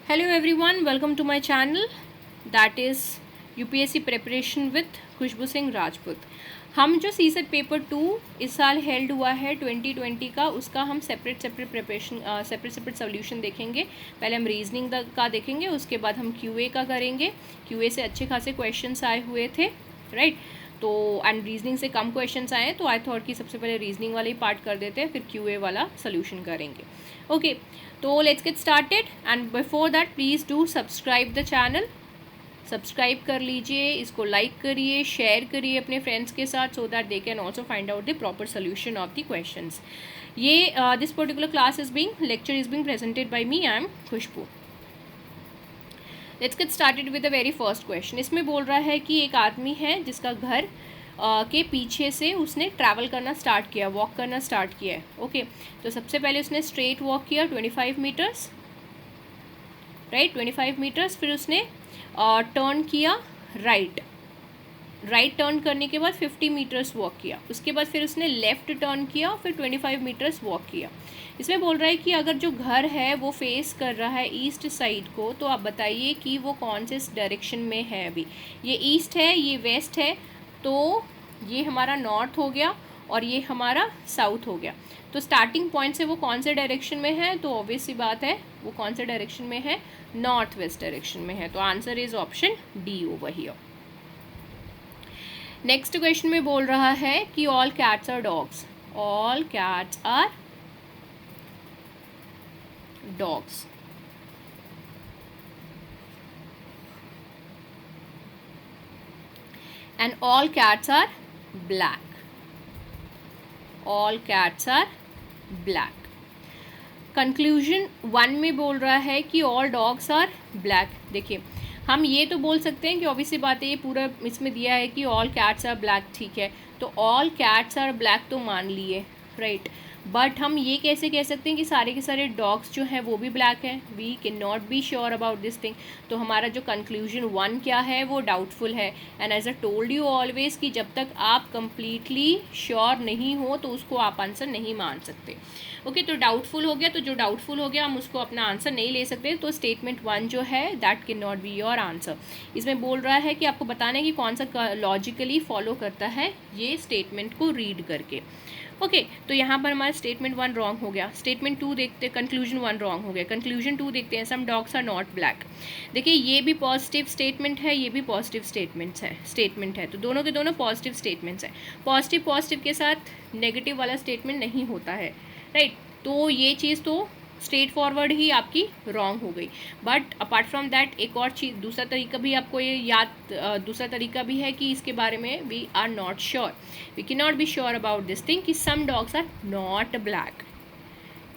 Hello everyone, welcome to my channel that is UPSC preparation with खुशबू सिंह राजपूत। हम जो CSAT paper 2 इस साल held हुआ है 2020 का, उसका हम सेपरेट प्रिपरेशन सेपरेट सोल्यूशन देखेंगे। पहले हम रीजनिंग का देखेंगे, उसके बाद हम QA का करेंगे। QA से अच्छे खासे क्वेश्चंस आए हुए थे, राइट। तो एंड रीजनिंग से कम क्वेश्चंस आए, तो आई थॉट कि सबसे पहले रीजनिंग वाला ही पार्ट कर देते हैं, फिर QA वाला सोल्यूशन करेंगे। ओके, तो let's get started and before that please do subscribe the channel. Subscribe कर लीजिए, इसको लाइक करिए, शेयर करिए अपने फ्रेंड्स के साथ, so that they can also find out the proper solution of the questions. ये this particular class is being lecture is being presented by me, I am Khushboo. Let's get started with the very first question. इसमें बोल रहा है कि एक आदमी है जिसका घर के पीछे से उसने ट्रैवल करना स्टार्ट किया, वॉक करना स्टार्ट किया है। ओके, तो सबसे पहले उसने स्ट्रेट वॉक किया 25 मीटर्स, राइट, 25 मीटर्स। फिर उसने टर्न किया राइट टर्न करने के बाद 50 मीटर्स वॉक किया। उसके बाद फिर उसने लेफ़्ट टर्न किया, फिर 25 मीटर्स वॉक किया। इसमें बोल रहा है कि अगर जो घर है वो फेस कर रहा है ईस्ट साइड को, तो आप बताइए कि वो कौन से डायरेक्शन में है। अभी ये ईस्ट है, ये वेस्ट है, तो ये हमारा नॉर्थ हो गया और ये हमारा साउथ हो गया। तो स्टार्टिंग पॉइंट से वो कौन से डायरेक्शन में है, तो ऑब्वियस सी बात है वो कौन से डायरेक्शन में है, नॉर्थ वेस्ट डायरेक्शन में है। तो answer is option D over here. Next question में बोल रहा है कि all cats are dogs, all cats are dogs. And all cats are black. All cats are black. Conclusion 1 में बोल रहा है कि ऑल डॉग्स आर ब्लैक। देखिए, हम ये तो बोल सकते हैं कि ऑब्वियसली बात है, ये पूरा इसमें दिया है कि ऑल कैट्स आर ब्लैक, ठीक है, तो ऑल कैट्स आर ब्लैक तो मान लिए, राइट। बट हम ये कैसे कह सकते हैं कि सारे के सारे डॉग्स जो हैं वो भी ब्लैक हैं? We can not be sure about this thing. तो हमारा जो कंक्लूजन 1 क्या है, वो डाउटफुल है। And as I told you always कि जब तक आप कंप्लीटली श्योर नहीं हो तो उसको आप आंसर नहीं मान सकते। ओके, तो डाउटफुल हो गया, तो जो डाउटफुल हो गया हम उसको अपना आंसर नहीं ले सकते। तो स्टेटमेंट 1 जो है that can not be your answer. इसमें बोल रहा है कि आपको बताना है कि कौन सा लॉजिकली फॉलो करता है ये स्टेटमेंट को रीड करके। ओके, तो यहाँ पर हमारा स्टेटमेंट 1 रॉन्ग हो गया। स्टेटमेंट 2 देखते हैं, कंक्लूजन 1 रॉन्ग हो गया। कंक्लूजन 2 देखते हैं, some dogs are not black. देखिए, ये भी पॉजिटिव स्टेटमेंट है, ये भी पॉजिटिव स्टेटमेंट है, तो दोनों के दोनों पॉजिटिव स्टेटमेंट्स हैं। पॉजिटिव के साथ नेगेटिव वाला स्टेटमेंट नहीं होता है, राइट। तो ये चीज़ तो स्ट्रेट फॉरवर्ड ही आपकी रॉन्ग हो गई। बट अपार्ट फ्रॉम दैट एक और चीज़, दूसरा तरीका भी आपको ये दूसरा तरीका भी है कि इसके बारे में we are not sure, we can not be sure about this thing कि some dogs are not black,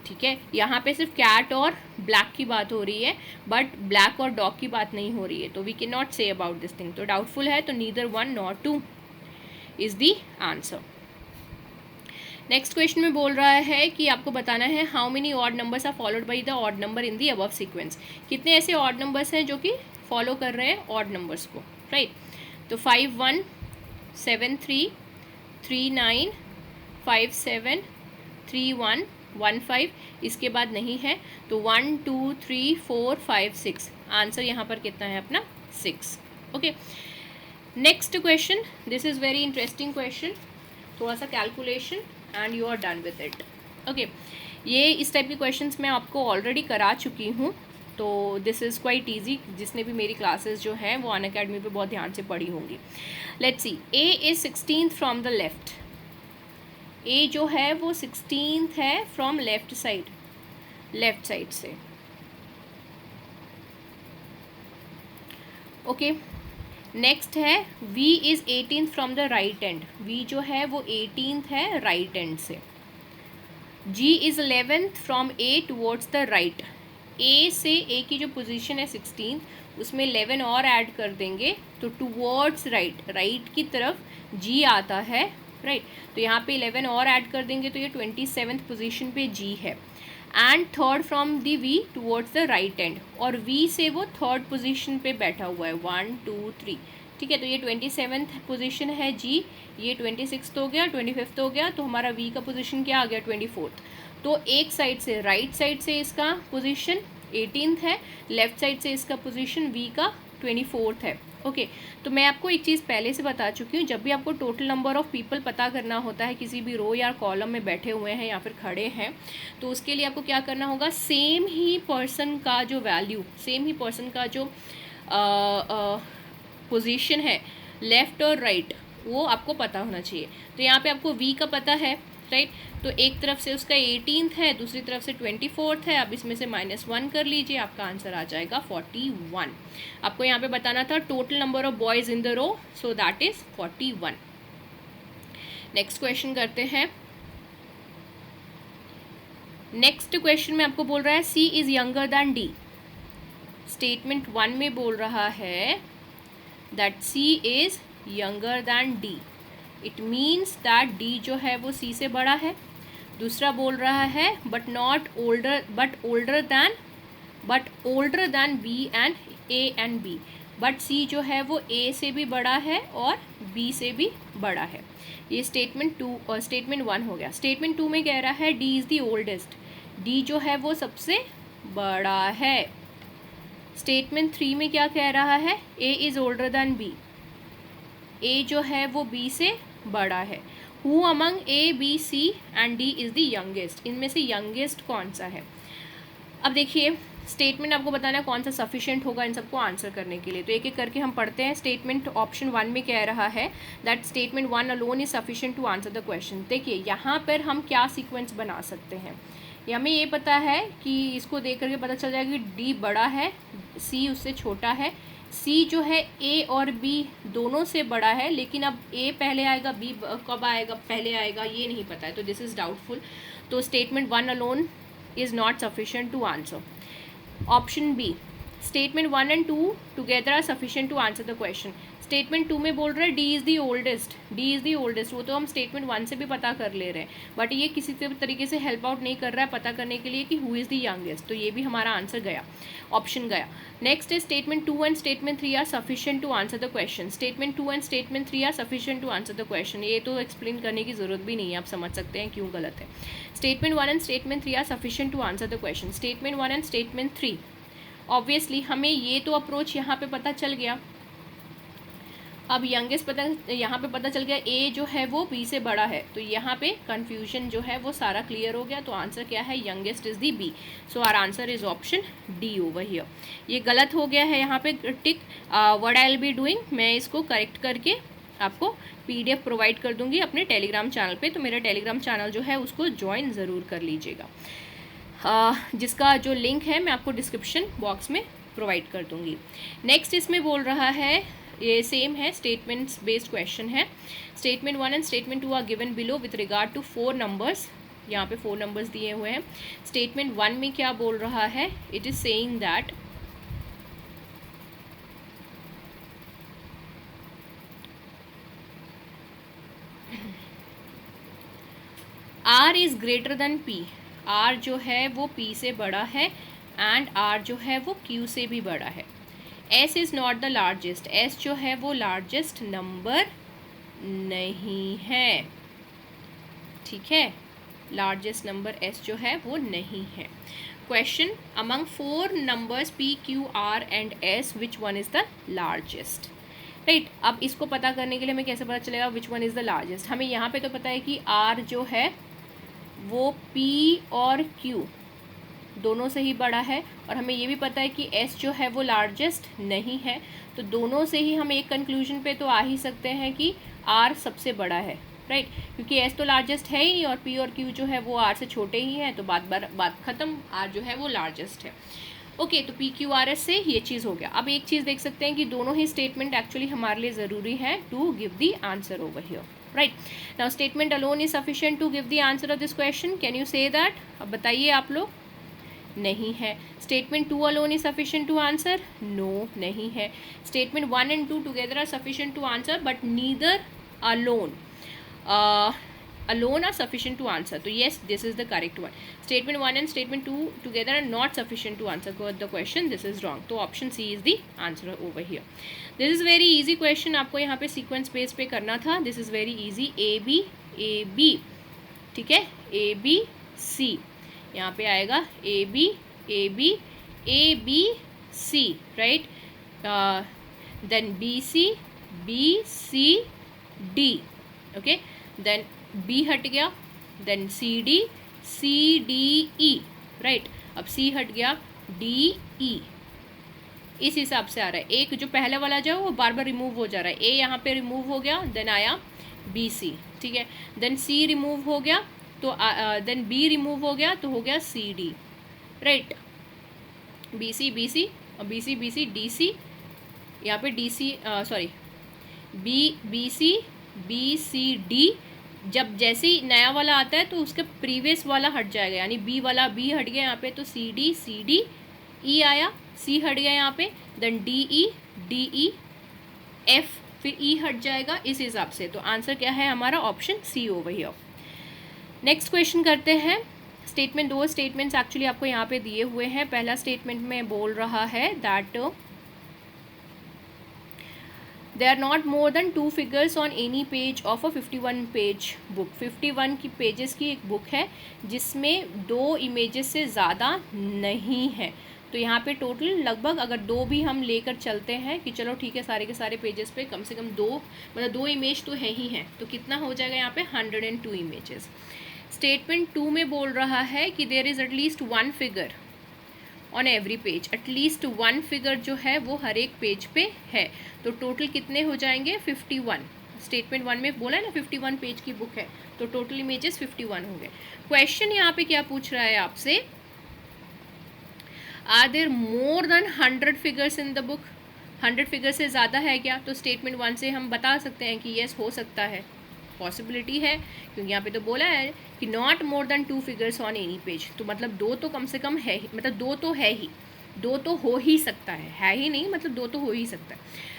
ठीक है। यहाँ पे सिर्फ कैट और ब्लैक की बात हो रही है, बट ब्लैक और डॉग की बात नहीं हो रही है, तो we can not say about this thing. तो डाउटफुल है, तो neither 1 nor 2 is the answer. Next question में बोल रहा है कि आपको बताना है how many odd numbers are followed by the odd number in the above sequence. कितने ऐसे ऑड नंबर्स हैं जो कि फॉलो कर रहे हैं ऑड नंबर्स को, राइट। तो 5 1 7 3 3 9 5 7 3 1 1 5, इसके बाद नहीं है, तो 1 2 3 4 5 6। आंसर यहाँ पर कितना है अपना 6। Okay, next question, this is very interesting question. थोड़ा सा calculation and you are done with it. Okay, ये इस टाइप के क्वेश्चंस मैं आपको ऑलरेडी करा चुकी हूँ, तो दिस इज़ क्वाइट ईजी। जिसने भी मेरी क्लासेस जो हैं वो अनअकैडमी पे बहुत ध्यान से पढ़ी होंगी। Let's see, A is 16th from the left. A जो है वो 16th है फ्रॉम लेफ्ट साइड से। ओके, नेक्स्ट है V is 18th from the right end. V जो है वो 18th है राइट एंड से। G is 11th from A towards the right. A से A की जो पोजीशन है 16th, उसमें 11 और ऐड कर देंगे तो टुवर्ड्स राइट की तरफ G आता है, राइट। तो यहाँ पे 11 और ऐड कर देंगे तो ये 27th पोजीशन पे G है। And third from the V towards the right and, और V से वो थर्ड पोजीशन पे बैठा हुआ है 1 2 3, ठीक है। तो ये 27th पोजीशन है G, ये 26th हो गया, 25th हो गया, तो हमारा V का पोजीशन क्या आ गया 24th। तो एक साइड से राइट साइड से इसका पोजीशन 18th है, लेफ्ट साइड से इसका पोजीशन वी का 24th है। ओके तो मैं आपको एक चीज़ पहले से बता चुकी हूँ, जब भी आपको टोटल नंबर ऑफ़ पीपल पता करना होता है किसी भी रो या कॉलम में बैठे हुए हैं या फिर खड़े हैं, तो उसके लिए आपको क्या करना होगा, सेम ही पर्सन का जो वैल्यू, सेम ही पर्सन का जो पोजीशन है लेफ़्ट और राइट, वो आपको पता होना चाहिए। तो यहाँ पे आपको वी का पता है, राइट, तो एक तरफ से उसका 18th है, दूसरी तरफ से 24th है। अब इसमें से -1 कर लीजिए, आपका आंसर आ जाएगा 41। आपको यहाँ पे बताना था total number of boys in the row, so that is 41। Next question करते हैं। नेक्स्ट क्वेश्चन में आपको बोल रहा है C is younger than D. Statement 1 में बोल रहा है that C is younger than D. It means that D जो है वो सी से बड़ा है। दूसरा बोल रहा है but older than B and A and B, but C जो है वो ए से भी बड़ा है और बी से भी बड़ा है। ये स्टेटमेंट 2 और स्टेटमेंट 1 हो गया। स्टेटमेंट 2 में कह रहा है D is the oldest, D जो है वो सबसे बड़ा है। स्टेटमेंट 3 में क्या कह रहा है, A is older than B, A जो है वो बी से बड़ा है। Who among A B C and D is the youngest, इनमें से यंगेस्ट कौन सा है। अब देखिए स्टेटमेंट आपको बताना है कौन सा सफिशिएंट होगा इन सबको आंसर करने के लिए, तो एक एक करके हम पढ़ते हैं। स्टेटमेंट ऑप्शन 1 में कह रहा है that statement 1 alone is sufficient to answer the question. देखिए यहाँ पर हम क्या सीक्वेंस बना सकते हैं, हमें ये पता है कि इसको देख करके पता चल जाएगा कि डी बड़ा है, सी उससे छोटा है, सी जो है ए और बी दोनों से बड़ा है, लेकिन अब ए पहले आएगा बी कब आएगा, पहले आएगा, ये नहीं पता है, तो दिस इज़ डाउटफुल। तो statement 1 alone is not sufficient to answer. Option B, statement 1 and 2 together are sufficient to answer the question. Statement 2 में बोल रहे हैं D is the oldest, D is the oldest, वो तो हम स्टेटमेंट 1 से भी पता कर ले रहे हैं, बट ये किसी तरीके से हेल्प आउट नहीं कर रहा है पता करने के लिए कि हु इज़ दी यंगेस्ट, तो ये भी हमारा आंसर गया, ऑप्शन गया। Next is statement 2 and statement 3 are sufficient to answer the question. Statement 2 and statement 3 are sufficient to answer the question, ये तो एक्सप्लेन करने की जरूरत भी नहीं है, आप समझ सकते हैं क्यों गलत है। Statement 1 and statement 3 are sufficient to answer the question. Statement 1 and statement 3, obviously हमें ये तो अप्रोच यहाँ पे पता चल गया। अब यंगेस्ट पता, यहाँ पे पता चल गया ए जो है वो बी से बड़ा है, तो यहाँ पे कंफ्यूजन जो है वो सारा क्लियर हो गया। तो आंसर क्या है, youngest is the B, so our answer is option D over here. ये गलत हो गया है यहाँ पे tick, what I will be doing, मैं इसको करेक्ट करके आपको PDF प्रोवाइड कर दूँगी अपने टेलीग्राम चैनल पे, तो मेरा टेलीग्राम चैनल जो है उसको ज्वाइन ज़रूर कर लीजिएगा, जिसका जो लिंक है मैं आपको डिस्क्रिप्शन बॉक्स में प्रोवाइड कर दूँगी। नेक्स्ट इसमें बोल रहा है, ये सेम है, स्टेटमेंट्स बेस्ड क्वेश्चन है। Statement 1 and statement 2 are given below with regard to 4 numbers, यहाँ पे 4 नंबर्स दिए हुए हैं। स्टेटमेंट 1 में क्या बोल रहा है, it is saying that R is greater than P, R जो है वो P से बड़ा है एंड R जो है वो Q से भी बड़ा है। S is not the largest, S जो है वो लार्जेस्ट नंबर नहीं है, ठीक है, लार्जेस्ट नंबर S जो है वो नहीं है। Question, among 4 numbers P, Q, R and S which one is the largest, right. अब इसको पता करने के लिए हमें कैसे पता चलेगा which one is the largest, हमें यहाँ पे तो पता है कि R जो है वो P और Q दोनों से ही बड़ा है, और हमें ये भी पता है कि S जो है वो लार्जेस्ट नहीं है, तो दोनों से ही हम एक कंक्लूजन पे तो आ ही सकते हैं कि R सबसे बड़ा है, राइट, क्योंकि S तो लार्जेस्ट है ही नहीं और P और Q जो है वो R से छोटे ही हैं, तो बात ख़त्म, R जो है वो लार्जेस्ट है। ओके, तो PQRS से ये चीज़ हो गया। अब एक चीज़ देख सकते हैं कि दोनों ही स्टेटमेंट एक्चुअली हमारे लिए ज़रूरी है to give the answer over here, right. Now statement alone is sufficient to give the answer of this question, can you say that, अब बताइए आप लोग, नहीं है। Statement 2 alone is sufficient to answer, no, नहीं है। Statement 1 and 2 together are sufficient to answer but neither alone alone are sufficient to answer, so yes, this is the correct one. Statement 1 and statement 2 together are not sufficient to answer the question, this is wrong, so option C is the answer over here. This is very easy question, आपको यहाँ पे sequence base पे करना था, this is very easy, A B, ठीक है, A B C, यहाँ पे आएगा A B A B C, right? Then B C D, okay? Then B हट गया, then C D E, right? अब C हट गया, D E, इस हिसाब से आ रहा है। एक जो पहले वाला जो है वो बार बार रिमूव हो जा रहा है। ए यहाँ पे रिमूव हो गया, देन आया बी सी, ठीक है। देन सी रिमूव हो गया तो देन बी रिमूव हो गया तो हो गया C D, right? B C और बी सी डी सी, यहाँ पे D C sorry B C D. जब जैसे ही नया वाला आता है तो उसके प्रीवियस वाला हट जाएगा, यानी बी वाला बी हट गया यहाँ पे तो सी डी ई आया, सी हट गया यहाँ पे, देन डी ई एफ, फिर ई हट जाएगा इस हिसाब से। तो आंसर क्या है हमारा? Option C over here. Next question करते हैं। स्टेटमेंट, दो स्टेटमेंट्स एक्चुअली आपको यहाँ पे दिए हुए हैं। पहला स्टेटमेंट में बोल रहा है that there are not more than 2 figures on any page of a 51 page book. 51 की पेजेस की एक बुक है जिसमें 2 इमेजेस से ज़्यादा नहीं है। तो यहाँ पे टोटल लगभग अगर 2 भी हम लेकर चलते हैं कि चलो ठीक है सारे के सारे पेजेस पे कम से कम 2, मतलब 2 इमेज तो है ही हैं, तो कितना हो जाएगा यहाँ पे? 102 इमेजेस। स्टेटमेंट 2 में बोल रहा है कि there is at least 1 figure on every page. At least 1 figure जो है वो हर एक पेज पे है। तो टोटल कितने हो जाएंगे? 51। स्टेटमेंट 1 में बोला है ना 51 पेज की बुक है, तो टोटल इमेजेस 51 हो गए। क्वेश्चन यहाँ पे क्या पूछ रहा है आपसे? Are there more than 100 figures in the book? 100 figure से ज़्यादा है क्या? तो स्टेटमेंट 1 से हम बता सकते हैं कि येस हो सकता है, पॉसिबिलिटी है, क्योंकि यहाँ पे तो बोला है कि not more than 2 figures on any page. तो मतलब 2 तो कम से कम है ही, मतलब 2 तो है ही, 2 तो हो ही सकता है ही नहीं, मतलब 2 तो हो ही सकता है।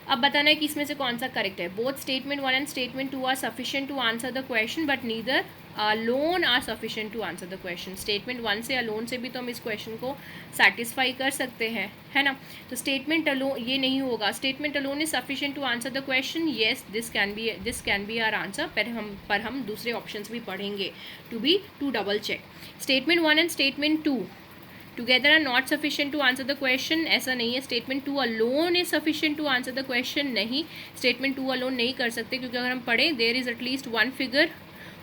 अब बताना है कि इसमें से कौन सा करेक्ट है। Both statement 1 and statement 2 are sufficient to answer the question but neither alone are sufficient to answer the question. Statement 1 से अलोन से भी तो हम इस क्वेश्चन को सेटिस्फाई कर सकते हैं, है ना? तो स्टेटमेंट अलोन ये नहीं होगा। Statement alone is sufficient to answer the question, yes this can be our answer. पर हम दूसरे ऑप्शंस भी पढ़ेंगे to double check. Statement 1 and statement 2 together are not sufficient to answer the question, ऐसा नहीं है। Statement 2 alone is sufficient to answer the question, नहीं, statement 2 alone नहीं कर सकते, क्योंकि अगर हम पढ़ें there is at least 1 figure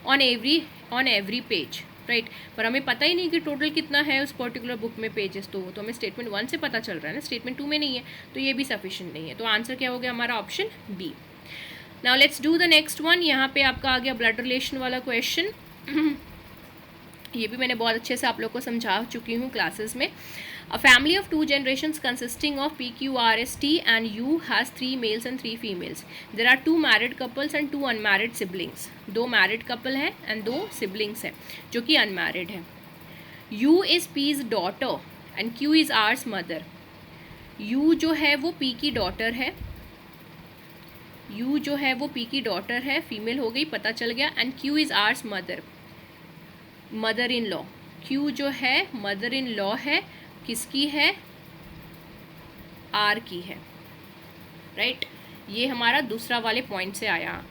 on every page, right? पर हमें पता ही नहीं कि टोटल कितना है उस पर्टिकुलर बुक में पेजेस, तो हमें स्टेटमेंट 1 से पता चल रहा है ना, स्टेटमेंट 2 में नहीं है, तो ये भी सफिशिएंट नहीं है। तो आंसर क्या हो गया हमारा? Option B. Now let's do the next one. यहाँ पे आपका आ गया ब्लड रिलेशन वाला क्वेश्चन। ये भी मैंने बहुत अच्छे से आप लोग को समझा चुकी हूँ क्लासेस में। A family of 2 generations consisting of PQRST and U has 3 males and 3 females. There are 2 married couples and 2 unmarried siblings. 2 married couple हैं and 2 siblings हैं जो कि unmarried हैं. U is P's daughter and Q is R's mother. U जो है वो P की daughter है, U जो है वो P की डॉटर है, फीमेल हो गई, पता चल गया। And Q is R's mother, mother in law. Q जो है मदर इन लॉ है, किसकी है? R की है, राइट? ये हमारा दूसरा वाले पॉइंट से आया।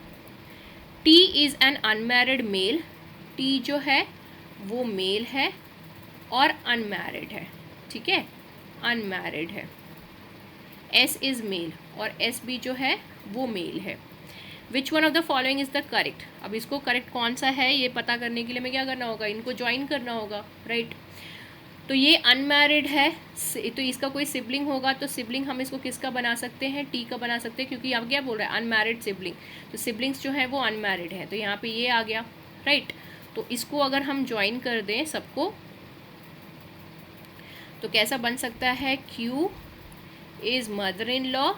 T is an unmarried mail, T जो है वो मेल है और अनमैरिड है, ठीक है, अनमैरिड है। S इज़ मेल और एस भी जो है वो मेल है। विच one of the following is the correct? अब इसको करेक्ट कौन सा है ये पता करने के लिए हमें क्या करना होगा? इनको ज्वाइन करना होगा, राइट? तो ये अनमैरिड है, तो इसका कोई सिबलिंग होगा, तो सिबलिंग हम इसको किसका बना सकते हैं? टी का बना सकते हैं, क्योंकि अब क्या बोल रहा है? Unmarried sibling. तो सिबलिंग्स जो है वो अनमैरिड है, तो यहाँ पे ये आ गया, राइट? तो इसको अगर हम ज्वाइन कर दें सबको, तो कैसा बन सकता है? Q is mother in law,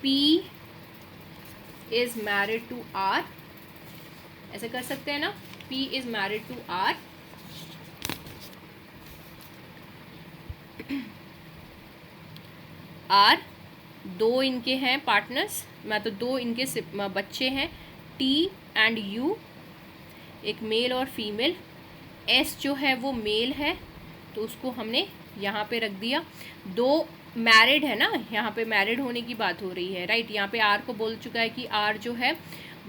P is married to R, ऐसे कर सकते हैं ना? P is married to R, R दो इनके हैं पार्टनर्स, मतलब 2 इनके बच्चे हैं, T एंड U, एक मेल और फीमेल। S जो है वो मेल है, तो उसको हमने यहाँ पे रख दिया। 2 मैरिड है ना, यहाँ पे मैरिड होने की बात हो रही है, राइट? यहाँ पे R को बोल चुका है कि R जो है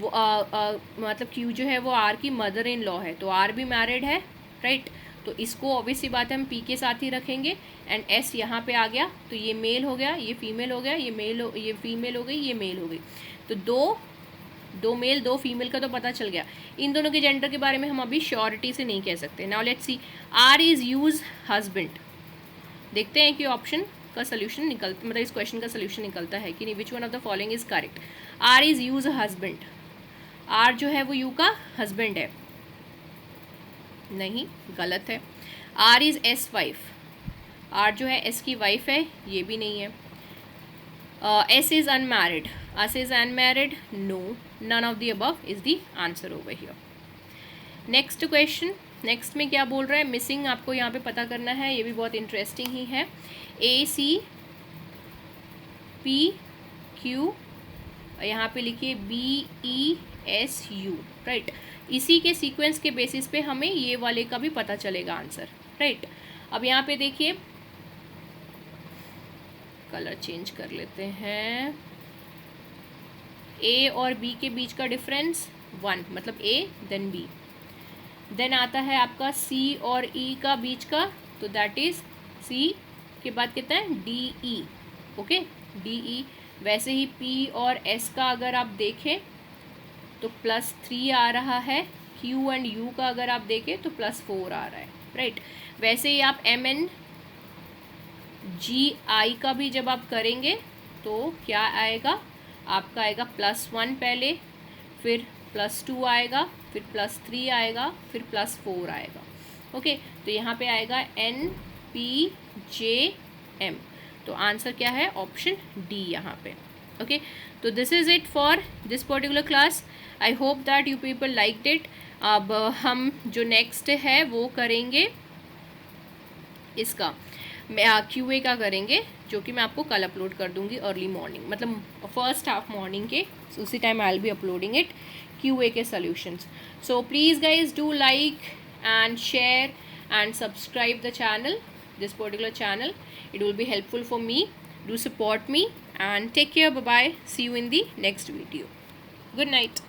वो मतलब Q जो है वो R की मदर इन लॉ है, तो R भी मैरिड है, राइट? तो इसको ऑब्वियसली बात है हम पी के साथ ही रखेंगे, एंड एस यहाँ पे आ गया, तो ये मेल हो गया, ये फीमेल हो गया, ये फीमेल हो गई, ये मेल हो गई। तो दो मेल 2 फीमेल का तो पता चल गया। इन दोनों के जेंडर के बारे में हम अभी श्योरिटी से नहीं कह सकते। Now let's see, R is U's husband. देखते हैं कि ऑप्शन का सोल्यूशन निकलता, मतलब इस क्वेश्चन का सोल्यूशन निकलता है कि नहीं। Which one of the following is correct. R is U's husband, R जो है वो यू का हस्बैंड है, नहीं, गलत है। R is S wife, R जो है एस की वाइफ है, ये भी नहीं है। S is unmarried, S is unmarried, no, none of the above is the answer over here. Next question, next में क्या बोल रहा है, मिसिंग आपको यहाँ पे पता करना है, ये भी बहुत इंटरेस्टिंग ही है। ए सी पी क्यू, यहाँ पे लिखिए B E S U, right. इसी के सीक्वेंस के बेसिस पे हमें ये वाले का भी पता चलेगा आंसर, राइट। अब यहाँ पे देखिए, कलर चेंज कर लेते हैं। ए और बी के बीच का डिफरेंस 1, मतलब ए देन बी। देन आता है आपका सी और ई का बीच का, तो दैट इज सी के बाद कितना है, D E, okay, D E. वैसे ही पी और एस का अगर आप देखें तो +3 आ रहा है। क्यू एंड यू का अगर आप देखें तो +4 आ रहा है, राइट। वैसे ही आप एम एन जी आई का भी जब आप करेंगे तो क्या आएगा, आपका आएगा +1 पहले, फिर +2 आएगा, फिर +3 आएगा, फिर +4 आएगा, ओके। तो यहाँ पे आएगा एन पी जे एम। तो आंसर क्या है, ऑप्शन डी यहाँ पे, ओके। तो this is it for this particular class. I hope that you people liked it. अब हम जो नेक्स्ट है वो करेंगे इसका, QA का करेंगे, जो कि मैं आपको कल अपलोड कर दूंगी अर्ली मॉर्निंग, मतलब फर्स्ट हाफ मॉर्निंग के उसी time I will be uploading it, QA के solutions. So please guys do like and share and subscribe the channel, this particular channel. It will be helpful for me. Do support me and take care. Bye bye. See you in the next video. Good night.